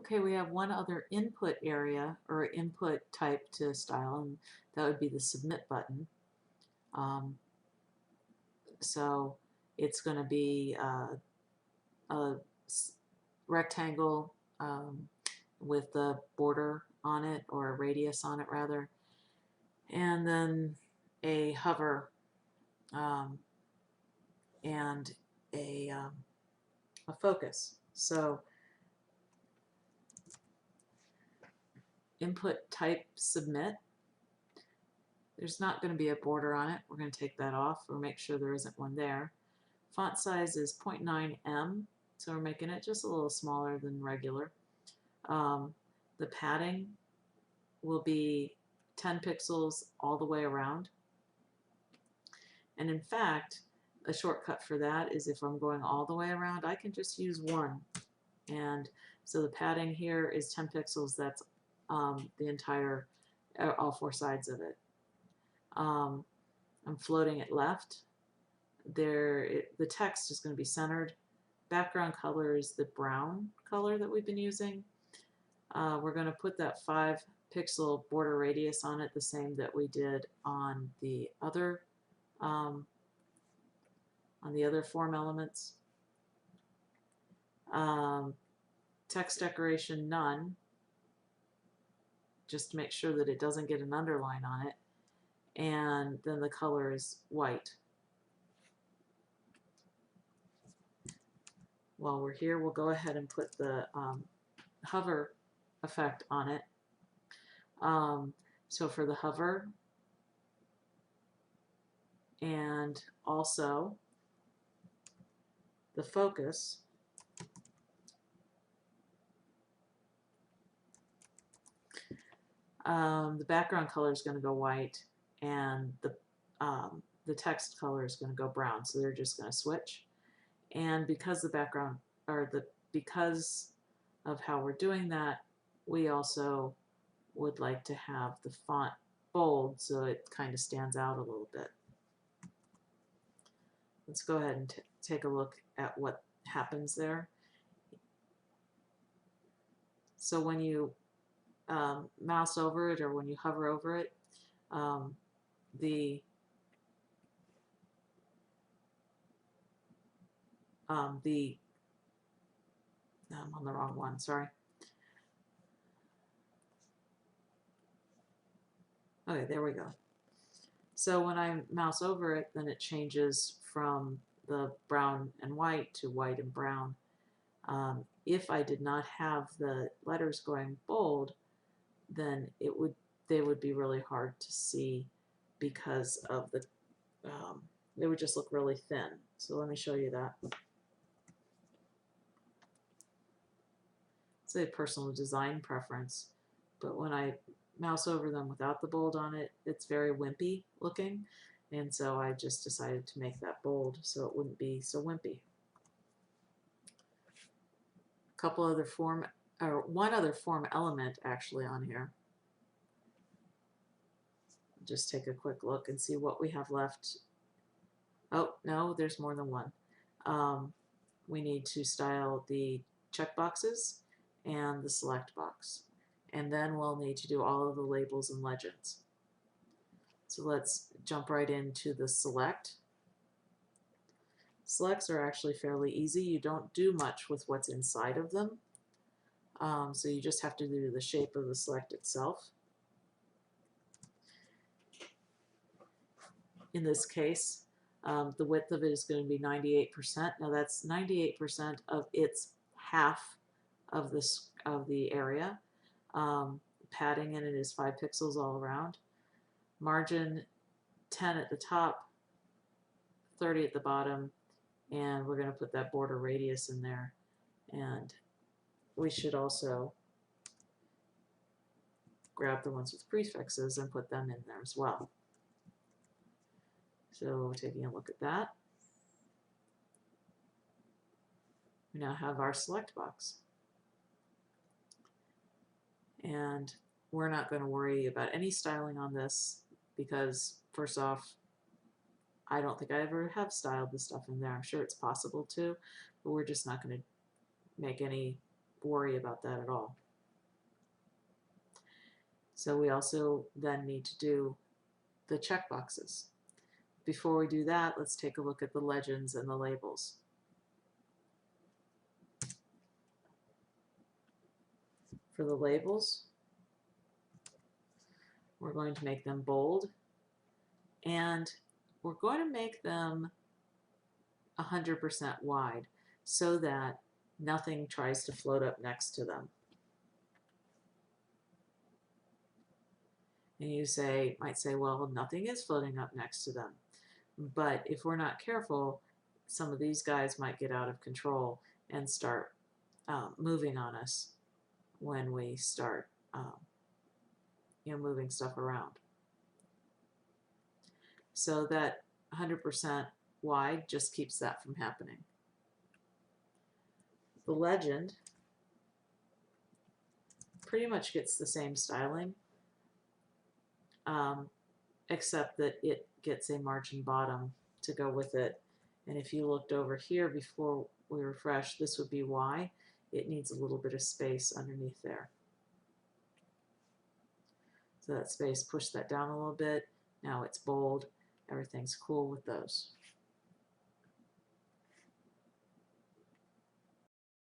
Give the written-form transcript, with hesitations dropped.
Okay, we have one other input area or input type to style, and that would be the submit button. Um, so it's going to be a rectangle with the border on it, or a radius on it rather, and then a hover um, and a focus. So input type submit, there's not going to be a border on it. We're going to take that off or make sure there isn't one there. Font size is 0.9 em, so we're making it just a little smaller than regular. The padding will be 10 pixels all the way around. And in fact, a shortcut for that is if I'm going all the way around, I can just use 1. And so the padding here is 10 pixels. That's the entire, all 4 sides of it. I'm floating it left. The text is going to be centered. Background color is the brown color that we've been using. We're going to put that 5 pixel border radius on it, the same that we did on the other form elements. Text decoration none, just to make sure that it doesn't get an underline on it. And then the color is white. While we're here, we'll go ahead and put the hover effect on it. So for the hover, and also the focus, the background color is going to go white, and the text color is going to go brown. So they're just going to switch. And because the background, because of how we're doing that, we also would like to have the font bold so it kind of stands out a little bit. Let's go ahead and take a look at what happens there. So when you mouse over it, or when you hover over it, I'm on the wrong one, sorry. Okay, there we go. So when I mouse over it, then it changes from the brown and white to white and brown. If I did not have the letters going bold, then they would be really hard to see because of the they would just look really thin. So let me show you that. It's a personal design preference, but when I mouse over them without the bold on it, it's very wimpy looking, and so I just decided to make that bold so it wouldn't be so wimpy. A couple other form, or one other form element actually on here. Just take a quick look and see what we have left. Oh, no, there's more than one. We need to style the checkboxes and the select box. And then we'll need to do all of the labels and legends. So let's jump right into the select. Selects are actually fairly easy. You don't do much with what's inside of them. So you just have to do the shape of the select itself. In this case, the width of it is going to be 98%. Now that's 98% of its half of the area. Padding in it is 5 pixels all around. Margin 10 at the top, 30 at the bottom, and we're going to put that border radius in there. And we should also grab the ones with prefixes and put them in there as well. So taking a look at that, we now have our select box. And we're not going to worry about any styling on this because, first off, I don't think I ever have styled the stuff in there. I'm sure it's possible to, but we're just not going to make any worry about that at all. So we also then need to do the checkboxes. Before we do that, let's take a look at the legends and the labels. For the labels, we're going to make them bold, and we're going to make them 100% wide so that nothing tries to float up next to them. And you might say, well, nothing is floating up next to them. But if we're not careful, some of these guys might get out of control and start moving on us when we start moving stuff around. So that 100% wide just keeps that from happening. The legend pretty much gets the same styling, except that it gets a margin bottom to go with it. And if you looked over here before we refresh, this would be Y. It needs a little bit of space underneath there. So that space, push that down a little bit. Now it's bold. Everything's cool with those.